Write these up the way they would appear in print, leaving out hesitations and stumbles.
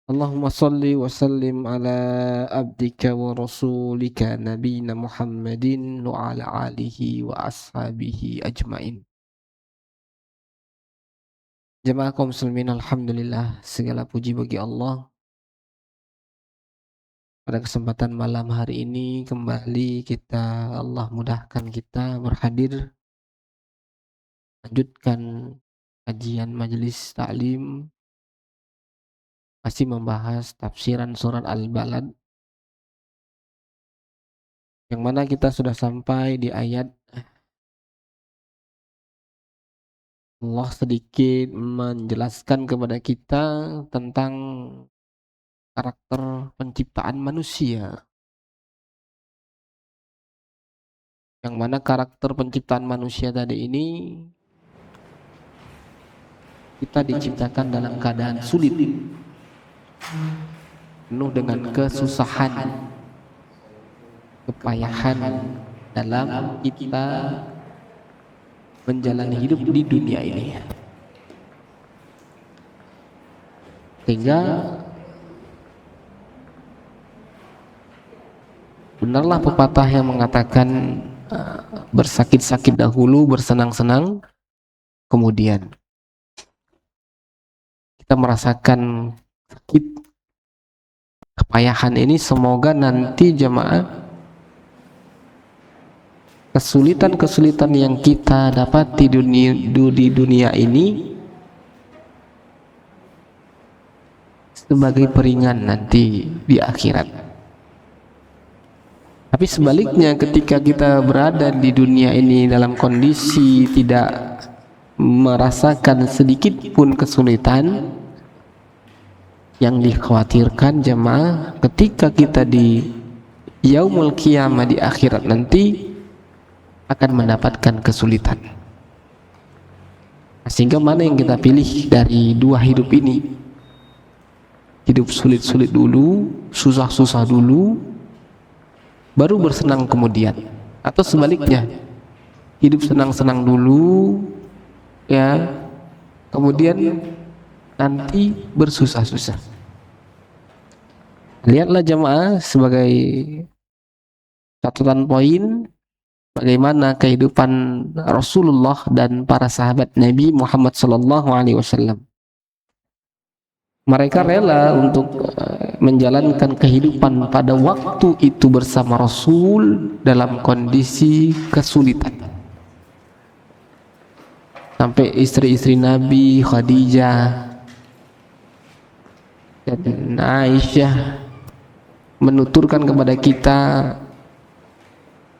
Allahumma salli wa sallim ala abdika wa rasulika nabiyina Muhammadin wa ala alihi wa ashabihi ajmain. Jemaah kaum muslimin, alhamdulillah, segala puji bagi Allah. Pada kesempatan malam hari ini kembali Allah mudahkan kita berhadir lanjutkan kajian majelis taklim, masih membahas tafsiran surat Al-Balad, yang mana kita sudah sampai di ayat Allah sedikit menjelaskan kepada kita tentang karakter penciptaan manusia, yang mana karakter penciptaan manusia tadi ini kita diciptakan dalam keadaan sulit, penuh dengan kesusahan, kepayahan dalam kita menjalani hidup di dunia ini. Sehingga benarlah pepatah yang mengatakan bersakit-sakit dahulu, bersenang-senang kemudian. Kita merasakan sakit, kepayahan ini, semoga nanti jemaah kesulitan-kesulitan yang kita dapat di dunia ini sebagai peringan nanti di akhirat. Tapi sebaliknya, ketika kita berada di dunia ini dalam kondisi tidak merasakan sedikit pun kesulitan, yang dikhawatirkan jemaah ketika kita di yaumul qiyamah di akhirat nanti akan mendapatkan kesulitan. Sehingga mana yang kita pilih dari dua hidup ini? Hidup sulit-sulit dulu, susah-susah dulu, baru bersenang kemudian, atau sebaliknya, hidup senang-senang dulu, ya, kemudian nanti bersusah-susah. Lihatlah jemaah sebagai catatan poin bagaimana kehidupan Rasulullah dan para sahabat Nabi Muhammad SAW. Mereka rela untuk menjalankan kehidupan pada waktu itu bersama Rasul dalam kondisi kesulitan. Sampai istri-istri Nabi, Khadijah dan Aisyah menuturkan kepada kita,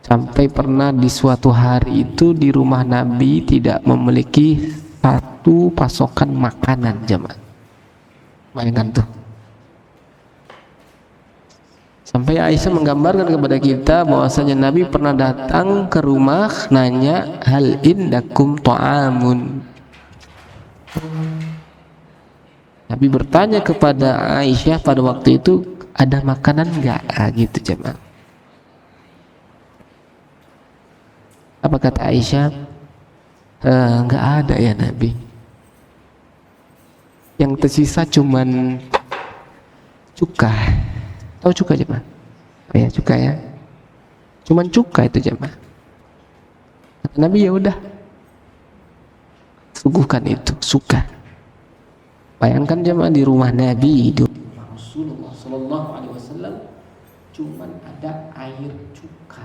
sampai pernah di suatu hari itu di rumah Nabi tidak memiliki satu pasokan makanan jemaah. Bayangkan tuh. Sampai Aisyah menggambarkan kepada kita bahwasanya Nabi pernah datang ke rumah nanya, hal indakum ta'amun. Nabi bertanya kepada Aisyah pada waktu itu, ada makanan enggak? Gitu jemaah. Apa kata Aisyah? Enggak ada ya Nabi. Yang tersisa cuman cuka. Tahu cuka jemaah? Oh ya, cuka ya. Cuman cuka itu jemaah. Kata Nabi, ya udah, suguhkan itu, suka. Bayangkan jemaah, di rumah Nabi, di rumah Rasulullah SAW, cuman ada air cuka.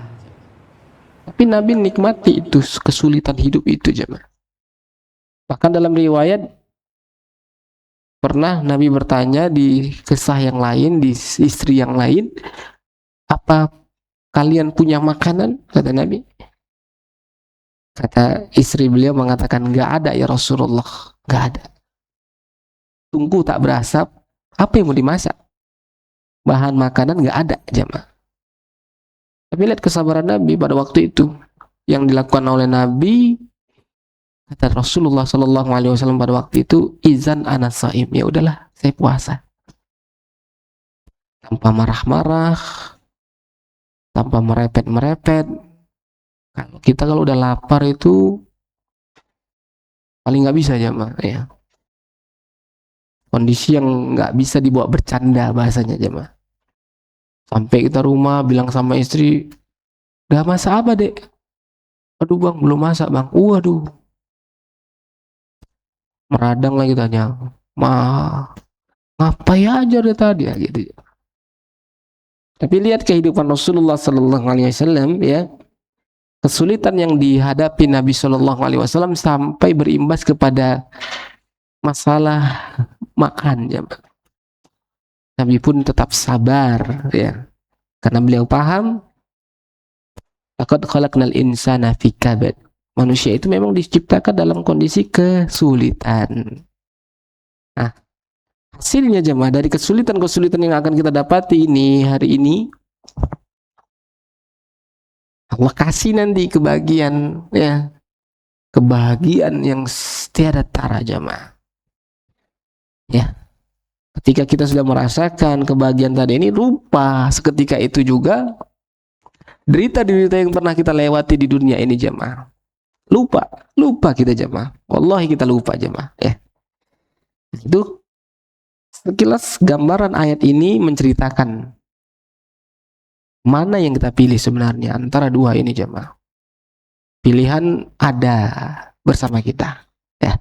Tapi Nabi nikmati itu, kesulitan hidup itu jemaah. Bahkan dalam riwayat pernah Nabi bertanya di kisah yang lain, di istri yang lain, apa kalian punya makanan? Kata Nabi. Kata istri beliau mengatakan, enggak ada ya Rasulullah, enggak ada. Tunggu tak berasap, apa yang mau dimasak? Bahan makanan enggak ada jemaah. Tapi lihat kesabaran Nabi pada waktu itu, yang dilakukan oleh Nabi. Kata Rasulullah SAW pada waktu itu, izan ana shaim, ya udahlah, saya puasa. Tanpa marah-marah, tanpa merepet-merepet. Kalau udah lapar itu paling nggak bisa jemaah ya. Kondisi yang nggak bisa dibawa bercanda bahasanya jemaah. Sampai kita rumah bilang sama istri, "Gak masak apa dek?" "Aduh bang, belum masak bang." Waduh, meradang lagi tanya, ngapain aja deh tadi ya gitu. Tapi lihat kehidupan Rasulullah Sallallahu Alaihi Wasallam ya, kesulitan yang dihadapi Nabi Sallallahu Alaihi Wasallam sampai berimbas kepada masalah makan ya. Nabi pun tetap sabar ya, karena beliau paham, laqad khalaqnal insana fi kabad. Manusia itu memang diciptakan dalam kondisi kesulitan. Nah, hasilnya jemaah dari kesulitan-kesulitan yang akan kita dapati ini hari ini, Allah kasih nanti kebahagiaan ya, kebahagiaan yang tiada tara jemaah. Ya, ketika kita sudah merasakan kebahagiaan tadi ini, lupa seketika itu juga derita-derita yang pernah kita lewati di dunia ini jemaah. Lupa kita jemaah. Wallahi kita lupa jemaah ya. Itu sekilas gambaran ayat ini menceritakan mana yang kita pilih sebenarnya antara dua ini jemaah. Pilihan ada bersama kita ya.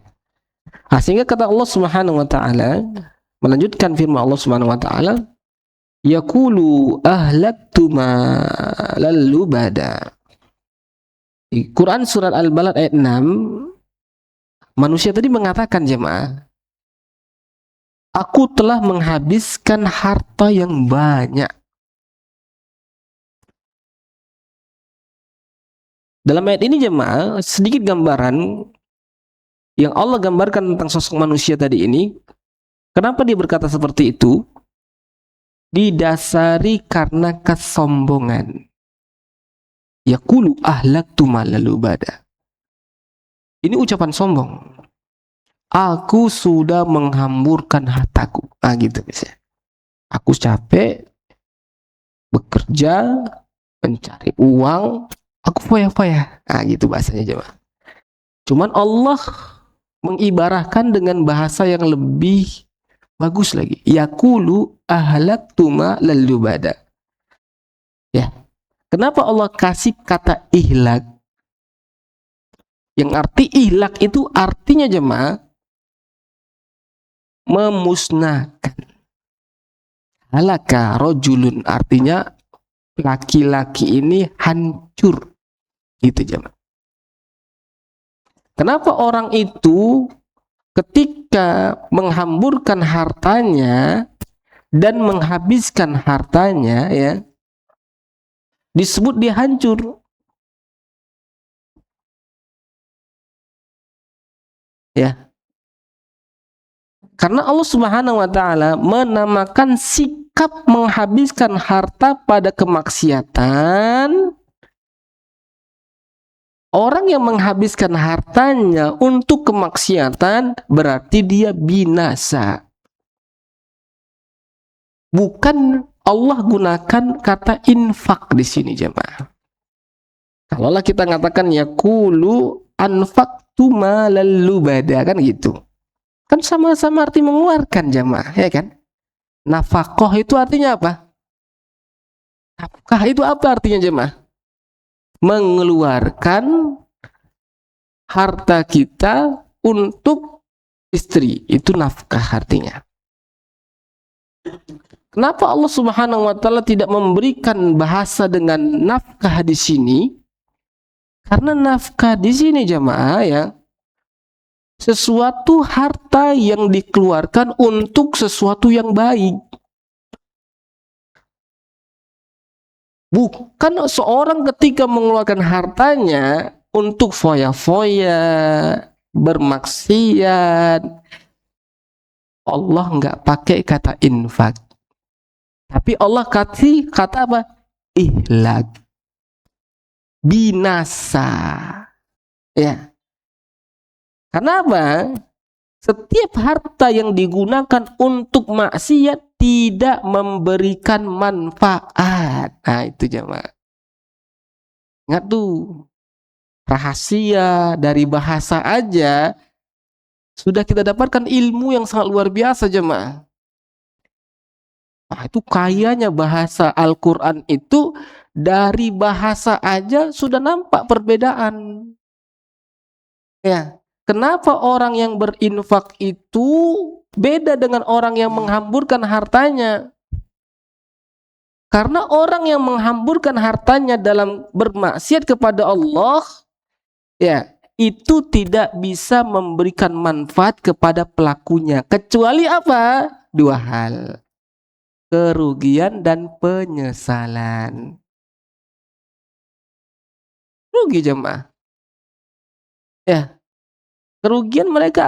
Nah, sehingga kata Allah Subhanahu wa taala, melanjutkan firman Allah Subhanahu wa taala, yaqulu ahlaktu malal lubada. Di Quran surat Al-Balad ayat 6, manusia tadi mengatakan jemaah, aku telah menghabiskan harta yang banyak. Dalam ayat ini jemaah, sedikit gambaran yang Allah gambarkan tentang sosok manusia tadi ini. Kenapa dia berkata seperti itu? Didasari karena kesombongan. Yaqulu ahlaktu malal lubada. Ini ucapan sombong. Aku sudah menghamburkan hartaku. Ah gitu misalnya. Aku capek bekerja, mencari uang, aku foya-foya. Ah gitu bahasanya jemaah. Cuman Allah mengibarahkan dengan bahasa yang lebih bagus lagi. Yaqulu ahlaktu malal lubada. Ya. Kenapa Allah kasih kata ihlak? Yang arti ihlak itu artinya jemaah memusnahkan. Halaka rojulun artinya laki-laki ini hancur. Gitu jemaah. Kenapa orang itu ketika menghamburkan hartanya dan menghabiskan hartanya ya, disebut dia hancur. Ya. Karena Allah Subhanahu wa taala menamakan sikap menghabiskan harta pada kemaksiatan. Orang yang menghabiskan hartanya untuk kemaksiatan berarti dia binasa. Bukan Allah gunakan kata infak di sini jemaah. Kalaulah kita mengatakan yaqulu anfaqtu malal lubada kan gitu. Kan sama-sama arti mengeluarkan jemaah, ya kan? Nafkah itu artinya apa? Nafkah itu apa artinya jemaah? Mengeluarkan harta kita untuk istri, itu nafkah artinya. Kenapa Allah Subhanahu wa taala tidak memberikan bahasa dengan nafkah di sini? Karena nafkah di sini jemaah ya, sesuatu harta yang dikeluarkan untuk sesuatu yang baik. Bukan seorang ketika mengeluarkan hartanya untuk foya-foya, bermaksiat. Allah nggak pakai kata infak. Tapi Allah kasih kata apa? Ihlak. Binasa. Ya. Karena apa? Setiap harta yang digunakan untuk maksiat tidak memberikan manfaat. Nah itu jemaah. Ingat tuh, rahasia dari bahasa aja Sudah kita dapatkan ilmu yang sangat luar biasa jemaah. Nah, itu kayanya bahasa Al-Quran itu, dari bahasa aja sudah nampak perbedaan. Ya, kenapa orang yang berinfak itu beda dengan orang yang menghamburkan hartanya? Karena orang yang menghamburkan hartanya dalam bermaksiat kepada Allah, ya, itu tidak bisa memberikan manfaat kepada pelakunya, kecuali apa? Dua hal: kerugian dan penyesalan. Rugi jemaah. Ya, kerugian mereka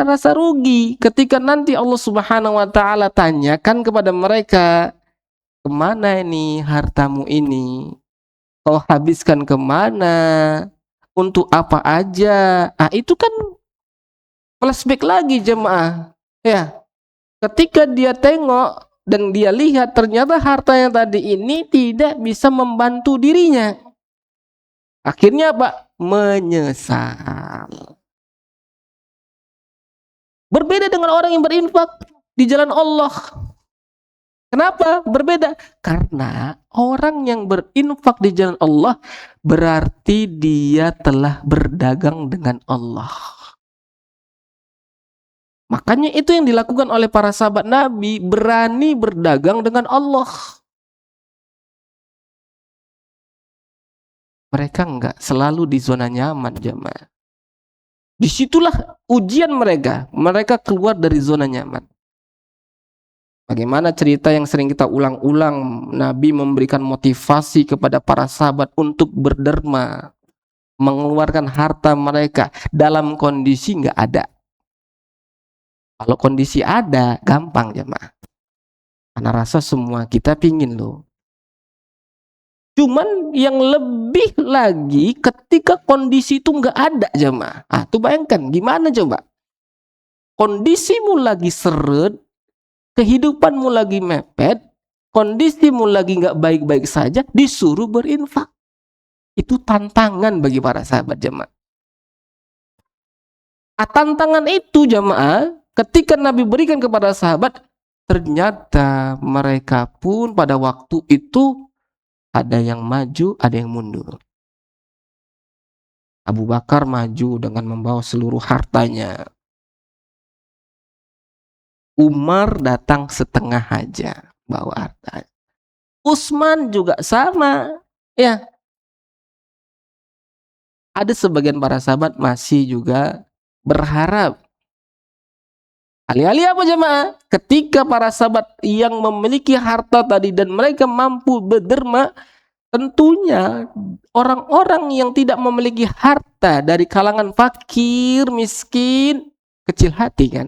rasa rugi ketika nanti Allah Subhanahu wa taala tanyakan kepada mereka, kemana ini hartamu ini? Kau habiskan kemana? Untuk apa aja? Ah, itu kan flashback lagi jemaah. Ya, ketika dia tengok dan dia lihat ternyata harta yang tadi ini tidak bisa membantu dirinya. Akhirnya apa? Menyesal. Berbeda dengan orang yang berinfak di jalan Allah. Kenapa berbeda? Karena orang yang berinfak di jalan Allah berarti dia telah berdagang dengan Allah. Makanya itu yang dilakukan oleh para sahabat Nabi, berani berdagang dengan Allah. Mereka enggak selalu di zona nyaman jemaah. Disitulah ujian mereka. Mereka keluar dari zona nyaman. Bagaimana cerita yang sering kita ulang-ulang, Nabi memberikan motivasi kepada para sahabat untuk berderma, mengeluarkan harta mereka dalam kondisi nggak ada. Kalau kondisi ada, gampang jemaah. Karena rasa semua kita pingin loh. Cuman yang lebih lagi ketika kondisi itu nggak ada jemaah. Ah, tuh bayangkan gimana coba? Kondisimu lagi seret, kehidupanmu lagi mepet, kondisimu lagi nggak baik-baik saja, disuruh berinfak. Itu tantangan bagi para sahabat jemaah. Tantangan itu jemaah, ketika Nabi berikan kepada sahabat, ternyata mereka pun pada waktu itu ada yang maju, ada yang mundur. Abu Bakar maju dengan membawa seluruh hartanya. Umar datang setengah aja bawa harta. Utsman juga sama. Ya. Ada sebagian para sahabat masih juga berharap. Alih-alih apa jemaah? Ketika para sahabat yang memiliki harta tadi dan mereka mampu berderma, tentunya orang-orang yang tidak memiliki harta dari kalangan fakir, miskin, kecil hati kan.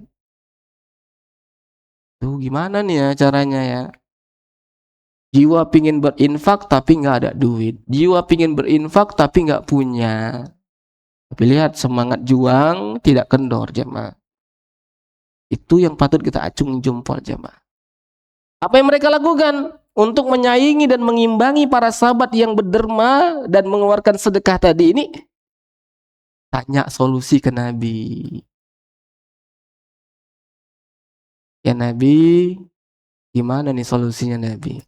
Tuh gimana nih ya caranya ya? Jiwa pingin berinfak tapi nggak ada duit. Jiwa pingin berinfak tapi nggak punya. Tapi lihat semangat juang tidak kendor jemaah. Itu yang patut kita acung jempol jemaah. Apa yang mereka lakukan untuk menyaingi dan mengimbangi para sahabat yang berderma dan mengeluarkan sedekah tadi ini? Tanya solusi ke Nabi. Ya Nabi, gimana nih solusinya Nabi?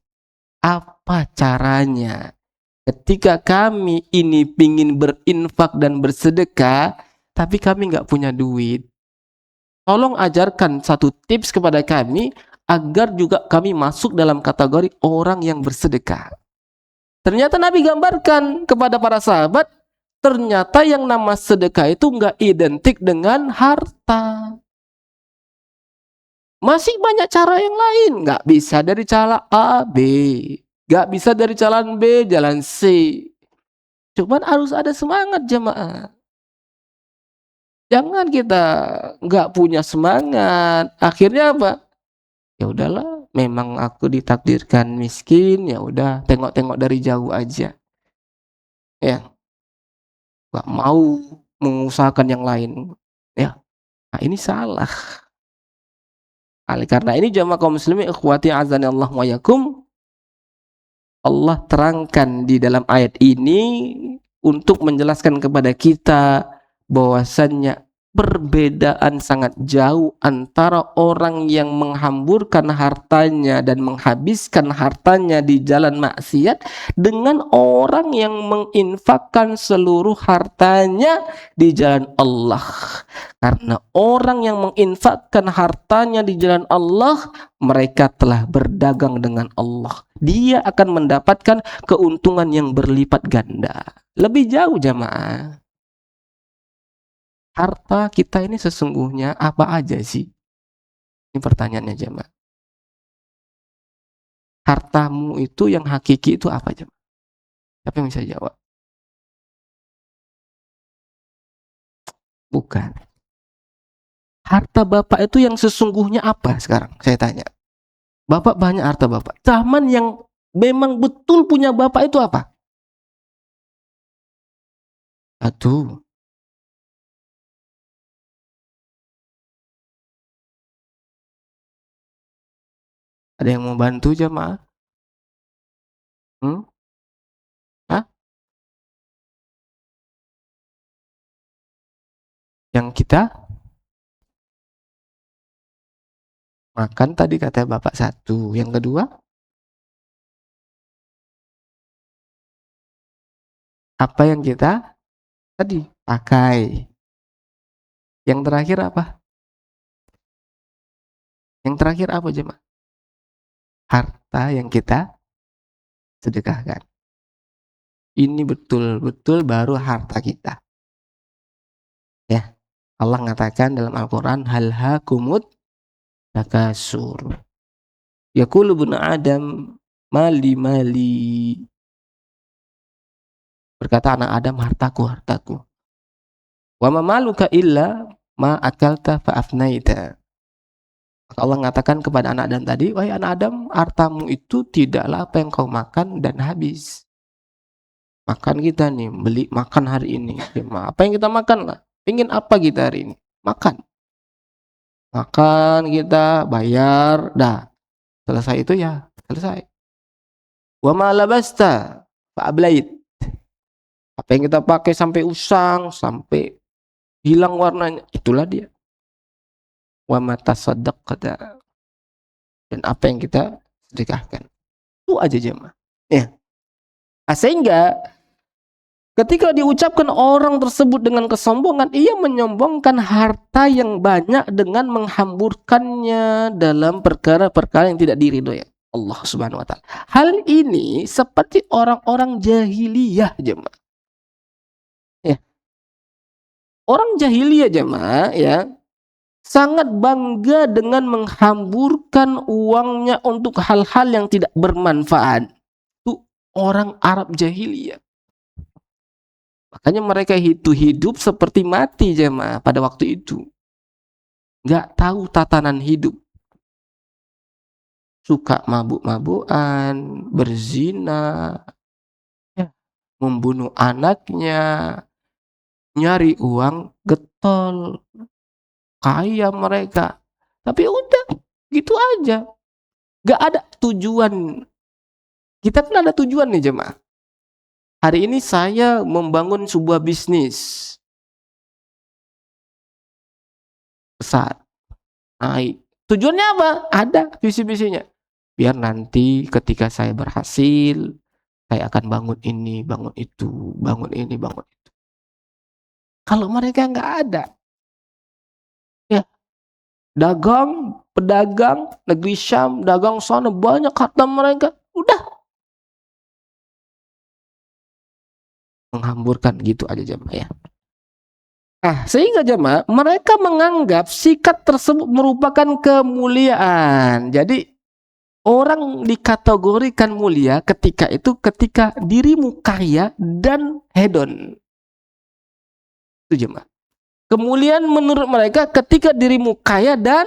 Apa caranya ketika kami ini pingin berinfak dan bersedekah, tapi kami nggak punya duit? Tolong ajarkan satu tips kepada kami agar juga kami masuk dalam kategori orang yang bersedekah. Ternyata Nabi gambarkan kepada para sahabat, ternyata yang nama sedekah itu nggak identik dengan harta. Masih banyak cara yang lain. Nggak bisa dari cara A, B. Nggak bisa dari jalan B, jalan C. Cuman harus ada semangat jemaah. Jangan kita nggak punya semangat. Akhirnya apa? Ya udahlah, memang aku ditakdirkan miskin, ya udah tengok-tengok dari jauh aja. Ya, nggak mau mengusahakan yang lain. Ya, nah ini salah. Karena ini jamaah kaum muslimin ikhwati azanillah wa yakum, Allah terangkan di dalam ayat ini untuk menjelaskan kepada kita bahwasannya perbedaan sangat jauh antara orang yang menghamburkan hartanya dan menghabiskan hartanya di jalan maksiat dengan orang yang menginfakkan seluruh hartanya di jalan Allah. Karena orang yang menginfakkan hartanya di jalan Allah, mereka telah berdagang dengan Allah. Dia akan mendapatkan keuntungan yang berlipat ganda. Lebih jauh jamaah. Harta kita ini sesungguhnya apa aja sih? Ini pertanyaannya jemaah. Hartamu itu yang hakiki itu apa jemaah? Siapa yang bisa jawab? Bukan. Harta Bapak itu yang sesungguhnya apa sekarang? Saya tanya. Bapak banyak harta Bapak. Zaman yang memang betul punya Bapak itu apa? Satu. Ada yang mau bantu jemaah? Hah? Yang kita makan tadi kata Bapak satu. Yang kedua? Apa yang kita tadi pakai? Yang terakhir apa? Yang terakhir apa jemaah? Harta yang kita sedekahkan. Ini betul-betul baru harta kita. Ya. Allah mengatakan dalam Al-Qur'an, hal hakumut takasur. Yaqulu ibnu Adam mali mali. Berkata anak Adam, hartaku, hartaku. Wa ma maluka illa ma akalta fa afnaita. Maka Allah mengatakan kepada anak Adam tadi, wahai anak Adam, hartamu itu tidaklah apa yang kau makan dan habis. Makan kita nih, beli makan hari ini. Apa yang kita makan lah? Ingin apa kita hari ini? Makan. Makan kita, bayar, dah. Selesai itu ya, selesai. Wa ma labasta fa ablait. Apa yang kita pakai sampai usang, sampai hilang warnanya, itulah dia. Wa ma tasaddaqta. Dan apa yang kita sedekahkan. Itu aja jemaah. Ya. Nah, sehingga ketika diucapkan orang tersebut dengan kesombongan, ia menyombongkan harta yang banyak dengan menghamburkannya dalam perkara-perkara yang tidak diridhoi Allah Subhanahu wa taala. Hal ini seperti orang-orang jahiliyah jemaah. Ya. Orang jahiliyah jemaah ya sangat bangga dengan menghamburkan uangnya untuk hal-hal yang tidak bermanfaat. Itu orang Arab jahiliyah. Makanya mereka itu hidup seperti mati jemaah pada waktu itu. Nggak tahu tatanan hidup. Suka mabuk-mabukan, berzina, ya, membunuh anaknya, nyari uang getol, kaya mereka. Tapi udah, gitu aja. Nggak ada tujuan. Kita kan ada tujuan nih jemaah. Hari ini saya membangun sebuah bisnis besar, naik. Tujuannya apa? Ada visi-visinya. Biar nanti ketika saya berhasil, saya akan bangun ini, bangun itu, bangun ini, bangun itu. Kalau mereka nggak ada, ya dagang, pedagang, negeri Syam, dagang sana, banyak harta mereka. Udah. Menghamburkan gitu aja jemaah ya. Sehingga jemaah mereka menganggap sikap tersebut merupakan kemuliaan. Jadi orang dikategorikan mulia ketika dirimu kaya dan hedon. Itu jemaah. Kemuliaan menurut mereka ketika dirimu kaya dan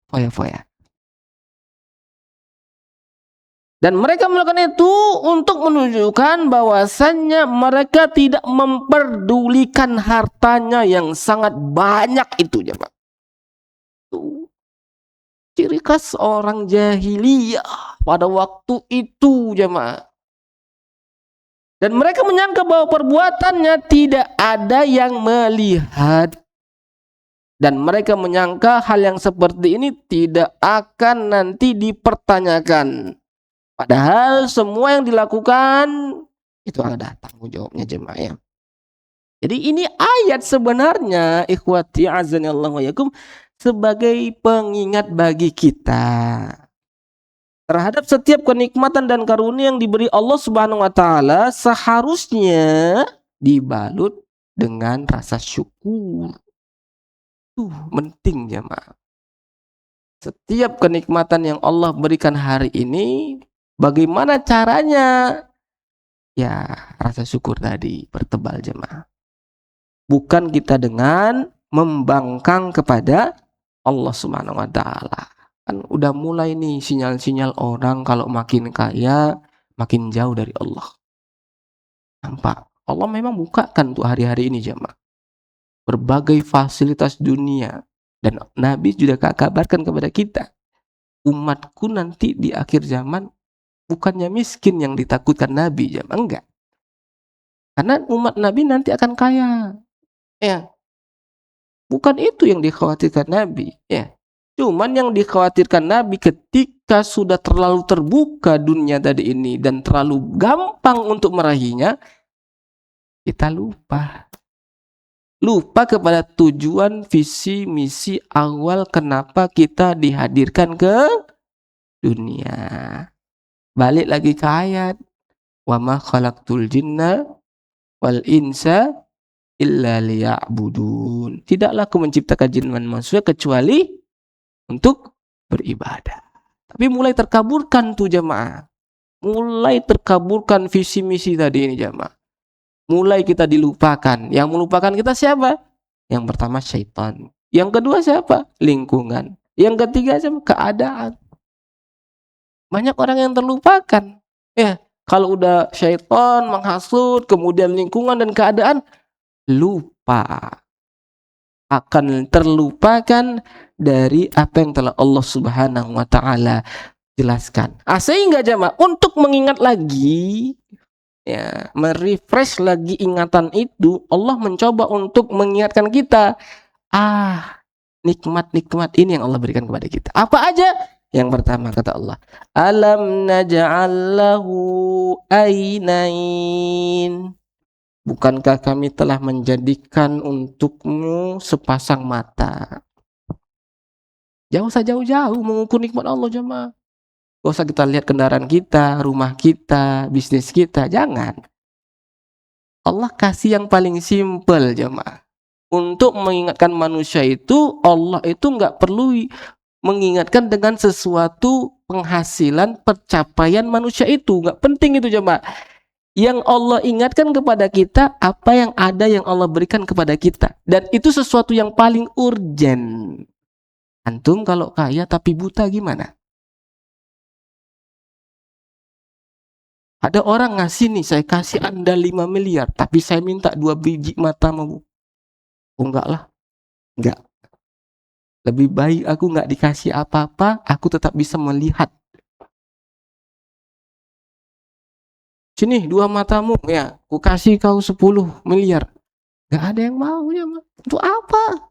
foya-foya. Dan mereka melakukan itu untuk menunjukkan bahwasannya mereka tidak memperdulikan hartanya yang sangat banyak itu jemaah. Ciri khas orang jahiliyah pada waktu itu jemaah. Dan mereka menyangka bahwa perbuatannya tidak ada yang melihat. Dan mereka menyangka hal yang seperti ini tidak akan nanti dipertanyakan. Padahal semua yang dilakukan itu ada tanggung jawabnya jemaah ya. Jadi ini ayat sebenarnya ikhwati azanillahu wa yakum sebagai pengingat bagi kita terhadap setiap kenikmatan dan karunia yang diberi Allah Subhanahu wa taala seharusnya dibalut dengan rasa syukur. Penting jemaah. Setiap kenikmatan yang Allah berikan hari ini, bagaimana caranya? Ya, rasa syukur tadi pertebal jemaah. Bukan kita dengan membangkang kepada Allah Subhanahu wa taala. Kan udah mulai nih sinyal-sinyal orang kalau makin kaya makin jauh dari Allah. Nampak? Allah memang bukakan tuh hari-hari ini jemaah. Berbagai fasilitas dunia, dan Nabi juga kabarkan kepada kita, umatku nanti di akhir zaman bukannya miskin yang ditakutkan Nabi jemaah, enggak, karena umat Nabi nanti akan kaya ya, bukan itu yang dikhawatirkan Nabi ya. Cuman yang dikhawatirkan Nabi ketika sudah terlalu terbuka dunia tadi ini dan terlalu gampang untuk meraihnya, kita lupa kepada tujuan, visi, misi awal kenapa kita dihadirkan ke dunia. Balik lagi ke ayat, wa ma khalaqtul jinna wal insa illa liya'budun. Tidaklah aku menciptakan jin dan manusia kecuali untuk beribadah. Tapi mulai terkaburkan tuh jemaah. Mulai terkaburkan visi misi tadi ini jemaah. Mulai kita dilupakan. Yang melupakan kita siapa? Yang pertama syaitan. Yang kedua siapa? Lingkungan. Yang ketiga siapa? Keadaan. Banyak orang yang terlupakan. Ya, kalau udah syaitan menghasut, kemudian lingkungan dan keadaan, lupa. Akan terlupakan dari apa yang telah Allah Subhanahu wa taala jelaskan. Sehingga jemaah untuk mengingat lagi, ya, merefresh lagi ingatan itu, Allah mencoba untuk mengingatkan kita, nikmat-nikmat ini yang Allah berikan kepada kita. Apa aja? Yang pertama kata Allah, alam naj'al lahu ainain. Bukankah kami telah menjadikan untukmu sepasang mata? Jangan usah jauh-jauh mengukur nikmat Allah jemaah. Gak usah kita lihat kendaraan kita, rumah kita, bisnis kita, jangan. Allah kasih yang paling simpel jemaah. Untuk mengingatkan manusia itu, Allah itu nggak perlu mengingatkan dengan sesuatu penghasilan, pencapaian manusia itu. Nggak penting itu jemaah. Yang Allah ingatkan kepada kita, apa yang ada yang Allah berikan kepada kita. Dan itu sesuatu yang paling urgen. Antum kalau kaya tapi buta gimana? Ada orang ngasih nih, saya kasih Anda 5 miliar, tapi saya minta 2 biji mata mau. Oh enggak lah, enggak. Lebih baik aku enggak dikasih apa-apa, aku tetap bisa melihat. Sini 2 matamu ya, aku kasih kau 10 miliar. Enggak ada yang mau ya, untuk apa?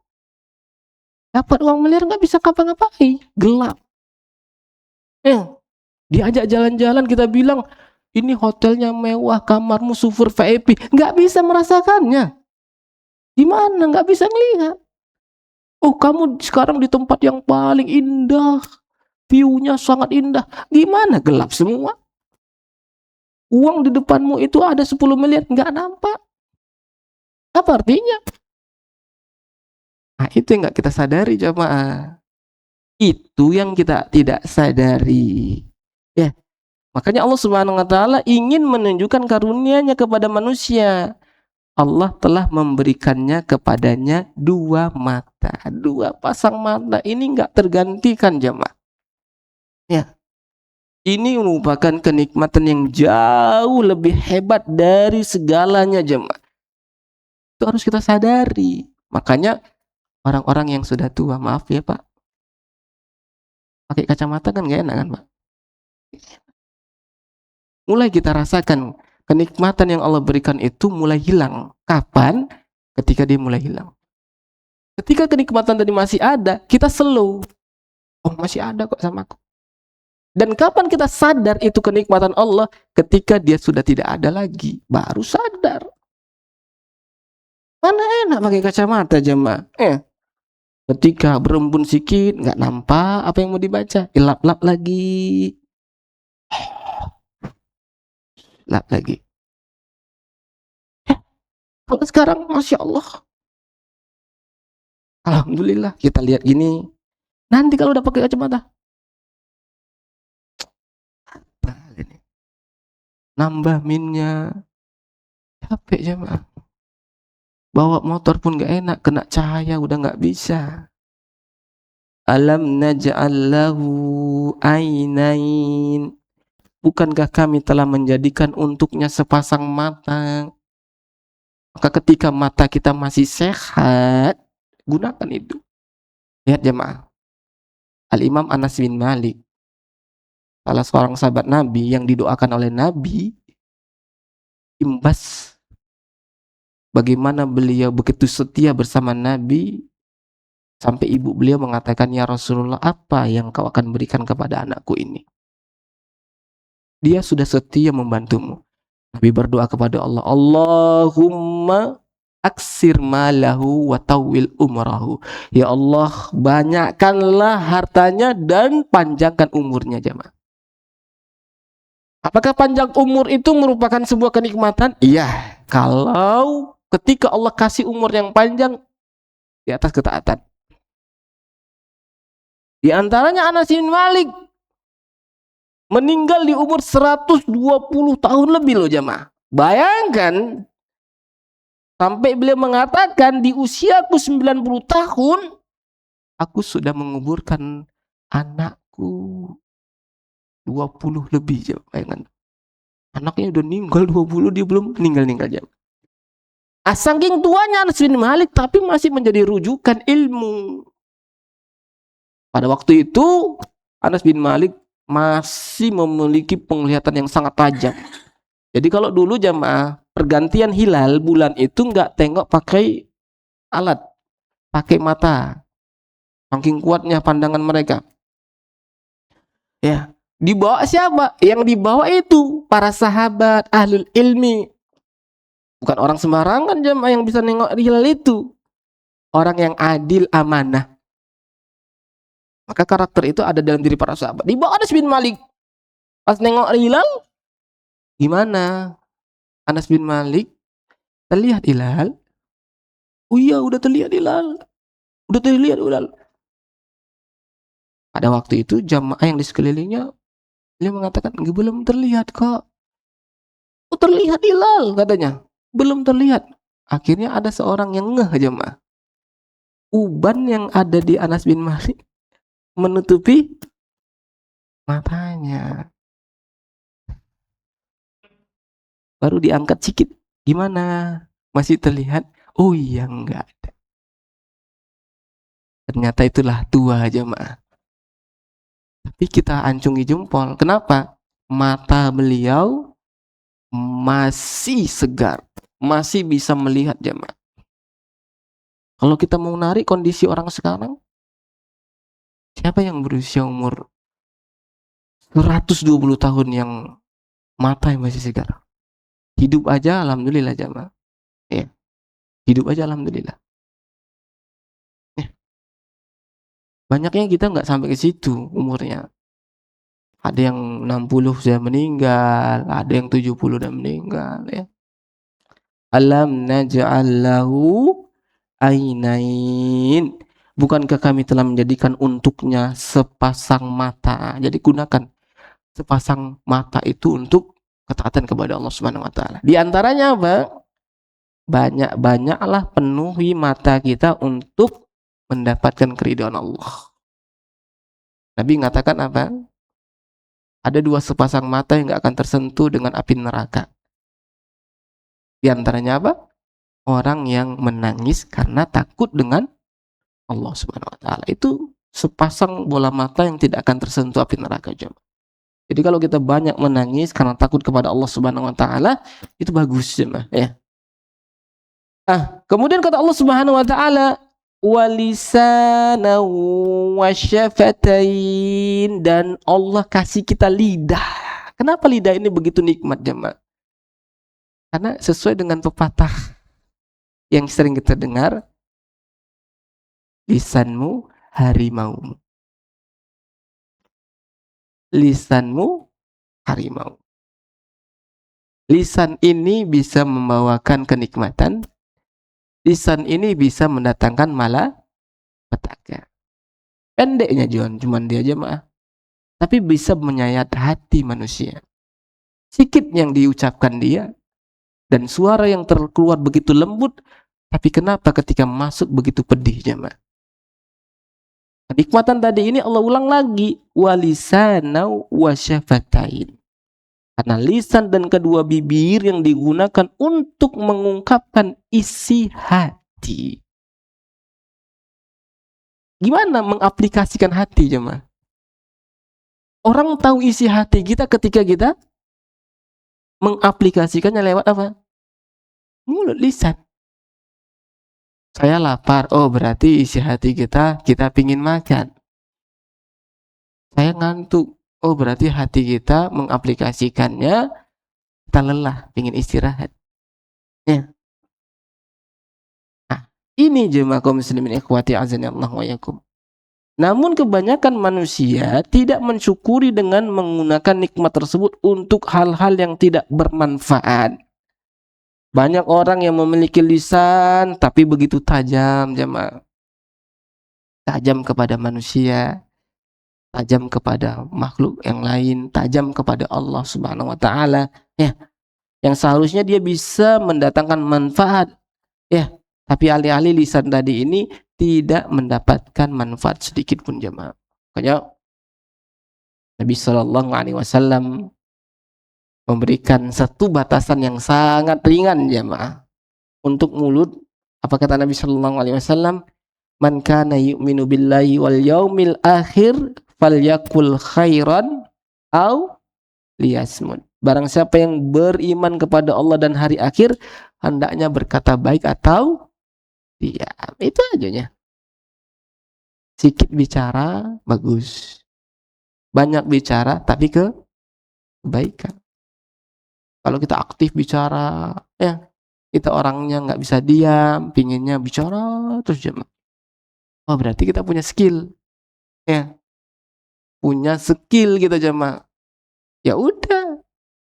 Dapat uang miliar enggak bisa ngapa-ngapain, gelap. Diajak jalan-jalan kita bilang, ini hotelnya mewah, kamarmu super VIP, nggak bisa merasakannya. Gimana? Nggak bisa ngelihat. Oh, kamu sekarang di tempat yang paling indah, view-nya sangat indah. Gimana? Gelap semua. Uang di depanmu itu ada 10 miliar, nggak nampak. Apa artinya? Nah, itu yang nggak kita sadari jemaah. Itu yang kita tidak sadari. Ya. Makanya Allah Subhanahu wa taala ingin menunjukkan karunia-Nya kepada manusia. Allah telah memberikannya kepadanya 2 mata, 2 pasang mata. Ini enggak tergantikan jemaah. Ya. Ini merupakan kenikmatan yang jauh lebih hebat dari segalanya jemaah. Itu harus kita sadari. Makanya orang-orang yang sudah tua, maaf ya Pak, pakai kacamata kan enggak enak kan Pak? Mulai kita rasakan kenikmatan yang Allah berikan itu mulai hilang. Kapan? Ketika dia mulai hilang. Ketika kenikmatan tadi masih ada, kita slow. Oh, masih ada kok sama aku. Dan kapan kita sadar itu kenikmatan Allah? Ketika dia sudah tidak ada lagi, baru sadar. Mana enak pakai kacamata jemaah. Ketika berembun sikit, nggak nampak apa yang mau dibaca, lap-lap lagi, lap lagi. Kalau sekarang, masya Allah, alhamdulillah, kita lihat gini. Nanti kalau udah pakai kacamata, nambah minnya, capek jemaah. Bawa motor pun nggak enak, kena cahaya udah nggak bisa. Alam naj'al lahu ainain. Bukankah kami telah menjadikan untuknya sepasang mata? Maka ketika mata kita masih sehat, gunakan itu. Lihat jemaah. Al-Imam Anas bin Malik, salah seorang sahabat Nabi yang didoakan oleh Nabi, imbas bagaimana beliau begitu setia bersama Nabi, sampai ibu beliau mengatakan, ya Rasulullah, apa yang kau akan berikan kepada anakku ini? Dia sudah setia membantumu. Nabi berdoa kepada Allah, Allahumma aksir malahu wa tawil umrahu. Ya Allah, banyakkanlah hartanya dan panjangkan umurnya jemaah. Apakah panjang umur itu merupakan sebuah kenikmatan? Iya, kalau ketika Allah kasih umur yang panjang di atas ketaatan. Di antaranya Anas bin Malik meninggal di umur 120 tahun lebih loh jemaah. Bayangkan, sampai beliau mengatakan, di usiaku 90 tahun, aku sudah menguburkan anakku 20 lebih jemaah. Bayangkan, anaknya udah meninggal 20, dia belum meninggal jemaah. Saking tuanya Anas bin Malik, tapi masih menjadi rujukan ilmu. Pada waktu itu, Anas bin Malik masih memiliki penglihatan yang sangat tajam. Jadi kalau dulu jamaah pergantian hilal bulan itu nggak tengok pakai alat, pakai mata. Saking kuatnya pandangan mereka. Ya, dibawa siapa? Yang dibawa itu para sahabat ahlul ilmi. Bukan orang sembarangan jamaah yang bisa nengok hilal itu. Orang yang adil, amanah. Maka karakter itu ada dalam diri para sahabat. Dibawa Anas bin Malik. Pas nengok hilal, gimana? Anas bin Malik, terlihat hilal? Oh iya, udah terlihat hilal. Udah terlihat hilal. Pada waktu itu jamaah yang di sekelilingnya, dia mengatakan, belum terlihat kok. Oh terlihat hilal katanya. Belum terlihat. Akhirnya ada seorang yang ngeh jamaah. Uban yang ada di Anas bin Malik menutupi matanya. Baru diangkat sedikit. Gimana? Masih terlihat? Oh iya, enggak ada. Ternyata itulah tua jemaah. Tapi kita ancungi jempol. Kenapa? Mata beliau masih segar. Masih bisa melihat jemaah. Kalau kita mau narik kondisi orang sekarang, siapa yang berusia umur 120 tahun yang mata yang masih segar? Hidup aja alhamdulillah jemaah. Ya. Hidup aja alhamdulillah. Ya. Banyaknya kita nggak sampai ke situ umurnya. Ada yang 60 sudah meninggal, ada yang 70 sudah meninggal ya. Alam naj'al lahu ainain. Bukankah kami telah menjadikan untuknya sepasang mata? Jadi gunakan sepasang mata itu untuk ketaatan kepada Allah Subhanahu wa taala. Di antaranya apa? Banyak-banyaklah penuhi mata kita untuk mendapatkan keridhaan Allah. Nabi mengatakan apa? Ada dua sepasang mata yang gak akan tersentuh dengan api neraka. Di antaranya apa? Orang yang menangis karena takut dengan Allah Subhanahu wa taala. Itu sepasang bola mata yang tidak akan tersentuh api neraka jemaah. Jadi kalau kita banyak menangis karena takut kepada Allah Subhanahu wa taala, itu bagus jemaah ya. Kemudian kata Allah Subhanahu wa taala, walisanan wasyafatain, dan Allah kasih kita lidah. Kenapa lidah ini begitu nikmat jemaah? Karena sesuai dengan pepatah yang sering kita dengar, lisanmu harimau. Lisanmu harimau. Lisan ini bisa membawakan kenikmatan. Lisan ini bisa mendatangkan malapetaka. Pendeknya cuman dia jemaah. Tapi bisa menyayat hati manusia. Sikit yang diucapkan dia, dan suara yang terkeluar begitu lembut, tapi kenapa ketika masuk begitu pedih jemaah? Kenikmatan tadi ini Allah ulang lagi, walisanau wasyafatain. Karena lisan dan kedua bibir yang digunakan untuk mengungkapkan isi hati. Gimana mengaplikasikan hati jemaah? Orang tahu isi hati kita ketika kita mengaplikasikannya lewat apa? Mulut, lisan. Saya lapar, oh berarti isi hati kita pingin makan. Saya ngantuk, oh berarti hati kita mengaplikasikannya kita lelah, pingin istirahat. Ya. Nah, ini jemaah kaum muslimin ikhwati azani Allah wa yakum. Namun kebanyakan manusia tidak mensyukuri dengan menggunakan nikmat tersebut untuk hal-hal yang tidak bermanfaat. Banyak orang yang memiliki lisan tapi begitu tajam jemaah. Tajam kepada manusia, tajam kepada makhluk yang lain, tajam kepada Allah Subhanahu wa taala, ya. Yang seharusnya dia bisa mendatangkan manfaat, ya. Tapi alih-alih lisan tadi ini tidak mendapatkan manfaat sedikit pun jemaah. Makanya Nabi Shallallahu Alaihi Wasallam memberikan satu batasan yang sangat ringan jemaah untuk mulut. Apa kata Nabi Shallallahu Alaihi Wasallam? Man kana yu'minu billahi wal yaumil akhir falyakul khairan au liyasmut. Barang siapa yang beriman kepada Allah dan hari akhir, hendaknya berkata baik atau diam. Itu aja. Sedikit bicara bagus, banyak bicara tapi kebaikan. Kalau kita aktif bicara, ya kita orangnya nggak bisa diam, pinginnya bicara terus jemaah. Oh berarti kita punya skill, ya punya skill kita jemaah. Ya udah,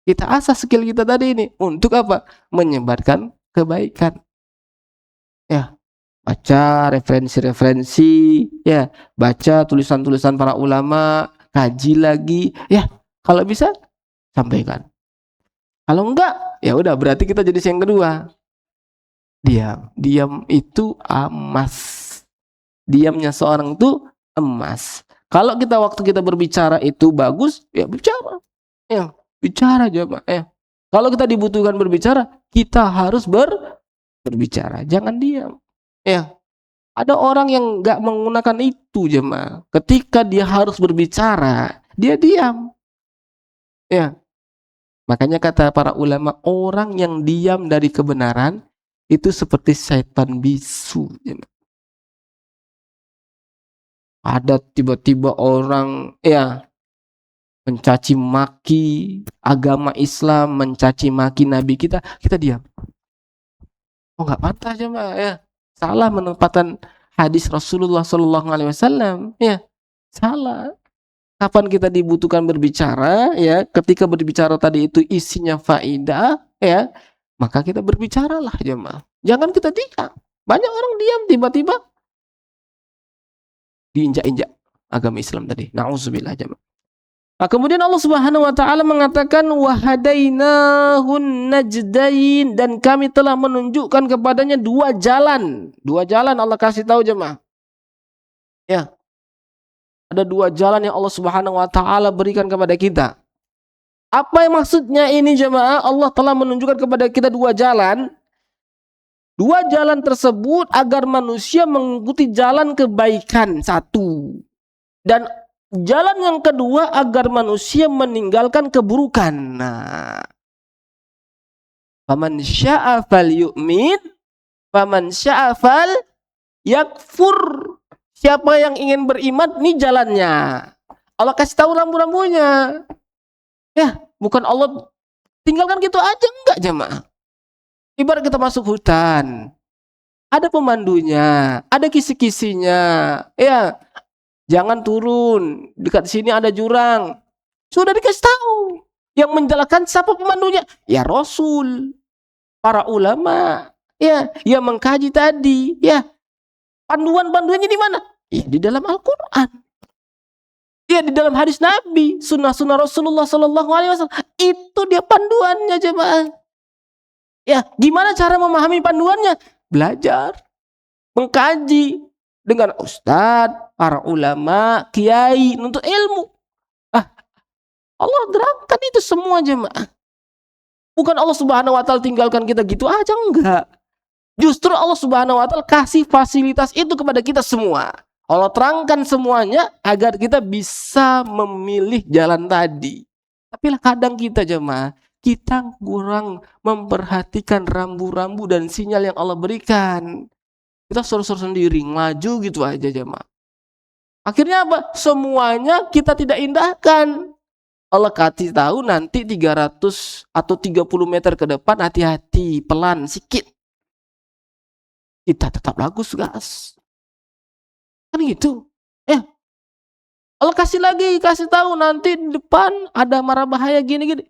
kita asah skill kita tadi ini untuk apa? Menyebarkan kebaikan. Ya, baca referensi-referensi, ya, baca tulisan-tulisan para ulama, kaji lagi, ya, kalau bisa sampaikan. Kalau enggak, ya udah berarti kita jenis yang kedua. Diam itu emas. Diamnya seorang itu emas. Kalau waktu kita berbicara itu bagus, ya bicara. Ya, bicara aja, Pak. Ya. Kalau kita dibutuhkan berbicara, kita harus berbicara, jangan diam. Ya. Ada orang yang nggak menggunakan itu jemaah. Ketika dia harus berbicara, dia diam. Ya. Makanya kata para ulama, orang yang diam dari kebenaran itu seperti setan bisu. Jemaah. Ada tiba-tiba orang mencaci maki agama Islam, mencaci maki Nabi kita diam. Oh nggak pantas jemaah ya. Salah menempatkan hadis Rasulullah Shallallahu Alaihi Wasallam, ya salah. Kapan kita dibutuhkan berbicara, ya ketika berbicara tadi itu isinya faidah, ya maka kita berbicaralah jemaah. Jangan kita diam. Banyak orang diam tiba-tiba diinjak-injak agama Islam tadi. Nauzubillah jemaah. Nah, kemudian Allah Subhanahu wa taala mengatakan wahadainahun najdain, dan kami telah menunjukkan kepadanya dua jalan. Dua jalan Allah kasih tahu jemaah. Ya. Ada dua jalan yang Allah Subhanahu wa taala berikan kepada kita. Apa yang maksudnya ini jemaah? Allah telah menunjukkan kepada kita dua jalan. Dua jalan tersebut agar manusia mengikuti jalan kebaikan satu. Dan jalan yang kedua agar manusia meninggalkan keburukan. Nah, faman syaa falyu'min, faman syaa yakfur. Siapa yang ingin beriman, nih jalannya. Allah kasih tahu rambu-rambunya. Ya, bukan Allah tinggalkan gitu aja, enggak jemaah. Ibarat kita masuk hutan, ada pemandunya, ada kisi-kisinya. Ya, jangan turun, dekat sini ada jurang. Sudah dikasih tahu. Yang menjelaskan siapa pemandunya? Ya Rasul, para ulama, ya, yang mengkaji tadi, ya. Panduan-panduannya di mana? Ya di dalam Al-Qur'an. Ya di dalam hadis Nabi, sunnah-sunnah Rasulullah sallallahu alaihi wasallam. Itu dia panduannya, jemaah. Ya, gimana cara memahami panduannya? Belajar, mengkaji dengan ustadz, para ulama, kiai, nuntut ilmu. Allah terangkan itu semua, jemaah. Bukan Allah Subhanahu wa taala tinggalkan kita gitu aja, enggak. Justru Allah Subhanahu wa taala kasih fasilitas itu kepada kita semua. Allah terangkan semuanya agar kita bisa memilih jalan tadi. Tapi kadang kita, jemaah, kita kurang memperhatikan rambu-rambu dan sinyal yang Allah berikan. Kita suruh-suruh sendiri, maju gitu aja, jemaah. Akhirnya apa? Semuanya kita tidak indahkan. Allah kasih tahu nanti 300 atau 30 meter ke depan, hati-hati, pelan sikit. Kita tetap bagus, gas. Kan gitu. Allah kasih tahu nanti di depan ada mara bahaya gini-gini.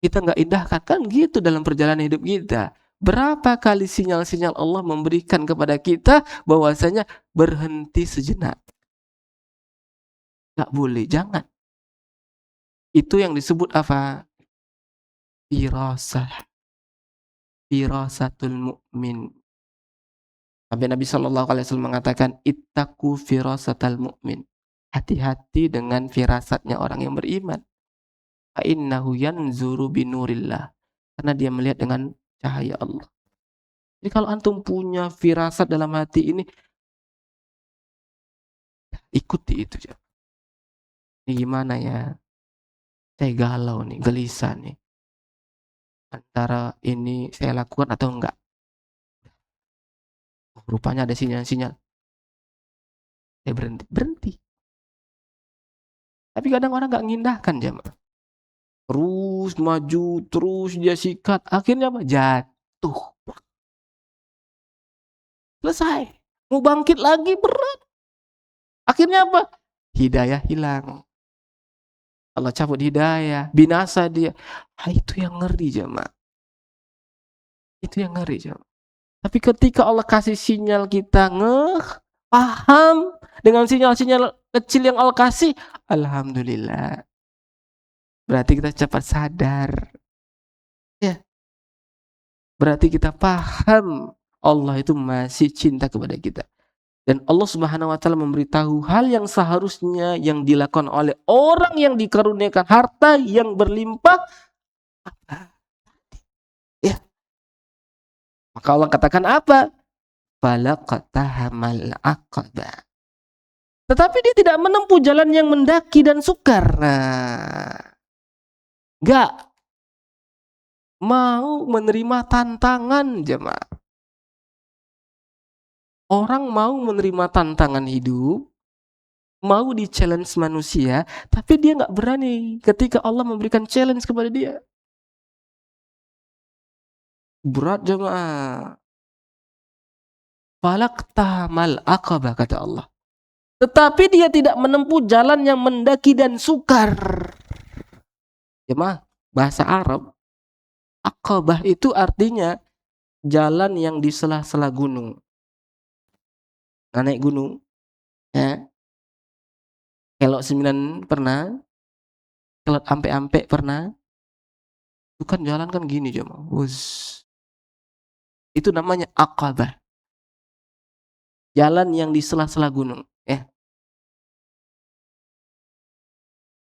Kita nggak indahkan, kan gitu dalam perjalanan hidup kita. Berapa kali sinyal-sinyal Allah memberikan kepada kita bahwasanya berhenti sejenak. Nggak boleh, jangan. Itu yang disebut apa? Firasatul mu'min. Nabi sallallahu alaihi wasallam mengatakan, ittaqu firasatal mu'min. Hati-hati dengan firasatnya orang yang beriman. Fa innahu yanzuru binurillah. Karena dia melihat dengan cahaya Allah. Jadi kalau antum punya firasat dalam hati ini, ikuti itu ya. Ini gimana ya? Saya galau nih, gelisah nih. Antara ini saya lakukan atau enggak. Rupanya ada sinyal-sinyal. Saya berhenti. Tapi kadang orang enggak ngindahkan, jemaah. Terus maju, terus dia sikat. Akhirnya apa? Jatuh. Selesai. Mau bangkit lagi berat. Akhirnya apa? Hidayah hilang. Allah cabut hidayah, binasa dia. Itu yang ngeri, jemaah. Itu yang ngeri, jemaah. Tapi ketika Allah kasih sinyal, kita paham dengan sinyal-sinyal kecil yang Allah kasih, alhamdulillah. Berarti kita cepat sadar. Ya. Berarti kita paham Allah itu masih cinta kepada kita. Dan Allah Subhanahu wa taala memberitahu hal yang seharusnya yang dilakukan oleh orang yang dikaruniakan harta yang berlimpah. Ya. Maka Allah katakan apa? Falaqatahamal aqabah. Tetapi dia tidak menempuh jalan yang mendaki dan sukar. Enggak mau menerima tantangan, jemaah. Orang mau menerima tantangan hidup, mau di-challenge manusia, tapi dia nggak berani ketika Allah memberikan challenge kepada dia. Berat, jemaah. Falaqtahamal aqabah, kata Allah. Tetapi dia tidak menempuh jalan yang mendaki dan sukar. Jemaah, bahasa Arab, aqabah itu artinya jalan yang di sela-sela gunung. Naik gunung, ya. Kelok 9 pernah, kelot ampe-ampe pernah. Itu kan jalan kan gini, jemaah. Itu namanya aqabah. Jalan yang di sela-sela gunung, ya.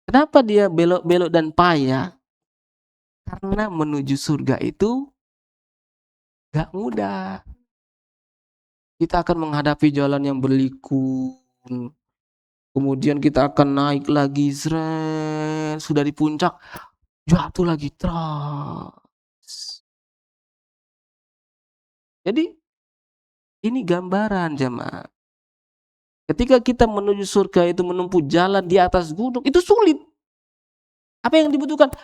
Kenapa dia belok-belok dan payah? Karena menuju surga itu gak mudah. Kita akan menghadapi jalan yang berliku. Kemudian kita akan naik lagi, sudah di puncak, jatuh lagi terus. Jadi Ini gambaran jemaah. Ketika kita menuju surga itu menempuh jalan di atas gunung, itu sulit. Apa yang dibutuhkan?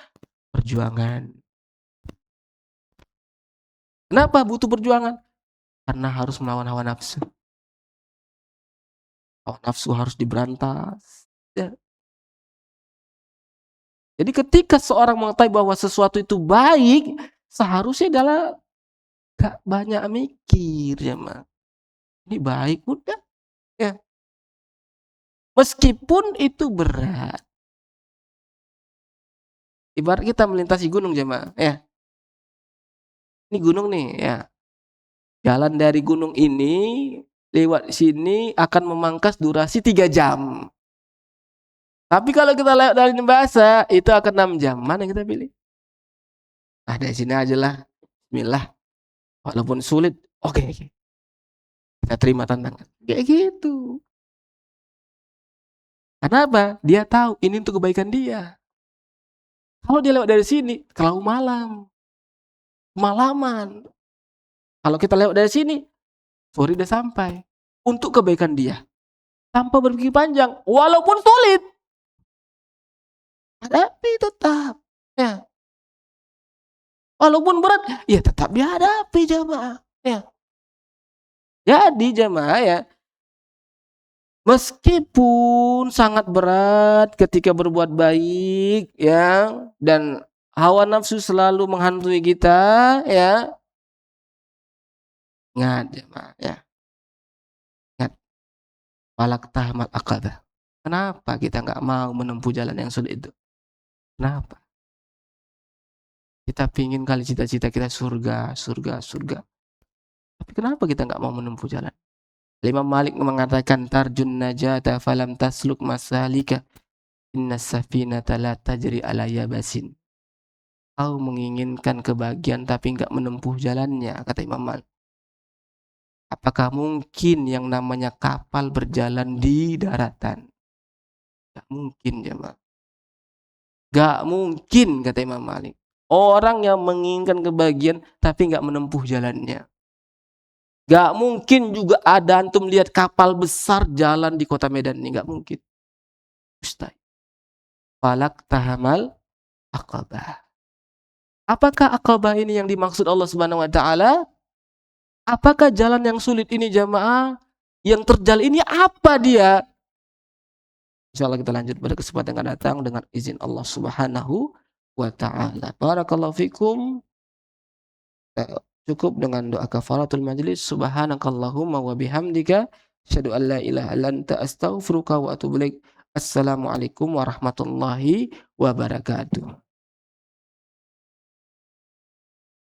Perjuangan. Kenapa butuh perjuangan? Karena harus melawan hawa nafsu. Hawa nafsu harus diberantas. Ya. Jadi ketika seorang mengetahui bahwa sesuatu itu baik, seharusnya adalah gak banyak mikir ya, Mak. Ini baik, udah. Ya. Meskipun itu berat. Ibarat kita melintasi gunung jemaah, ya. Ini gunung nih, ya. Jalan dari gunung ini lewat sini akan memangkas durasi 3 jam. Tapi kalau kita lewat dari Nembasa itu akan 6 jam. Mana yang kita pilih? Ah, dari sini aja lah. Bismillah. Walaupun sulit, oke. Kita terima tantangan. Kayak gitu. Kenapa? Dia tahu ini untuk kebaikan dia. Kalau dia lewat dari sini, terlalu malam. Malaman. Kalau kita lewat dari sini, sore udah sampai. Untuk kebaikan dia. Tanpa berpikir panjang. Walaupun sulit. Hadapi tetap. Ya. Walaupun berat, ya tetap dihadapi jamaah. Ya. Jadi jamaah ya, meskipun sangat berat ketika berbuat baik ya, dan hawa nafsu selalu menghantui kita ya. Ingat jamaah ya. Ingat. Falak tahmal aqabah. Kenapa kita enggak mau menempuh jalan yang sulit itu? Kenapa? Kita pingin kali cita-cita kita surga, surga, surga. Tapi kenapa kita enggak mau menempuh jalan? Imam Malik mengatakan tarjun najata falam tasluk masalika innas safinata la tajri ala yabasin. Kau menginginkan kebahagiaan tapi enggak menempuh jalannya, kata Imam Malik. Apakah mungkin yang namanya kapal berjalan di daratan? Enggak mungkin, jemaah. Enggak mungkin, kata Imam Malik. Orang yang menginginkan kebahagiaan tapi enggak menempuh jalannya. Gak mungkin juga ada antum lihat kapal besar jalan di kota Medan ini, gak mungkin. Mustahil. Falak tahamal aqabah. Apakah aqabah ini yang dimaksud Allah Subhanahu wa taala? Apakah jalan yang sulit ini jamaah? Yang terjal ini apa dia? Insyaallah kita lanjut pada kesempatan yang akan datang dengan izin Allah Subhanahu wa taala. Barakallahu fikum. Cukup dengan doa kafaratul majlis. Subhanakallahumma wa bihamdika asyhadu an la ilaha illa anta astaghfiruka wa atubu ilaik. Assalamualaikum warahmatullahi wabarakatuh.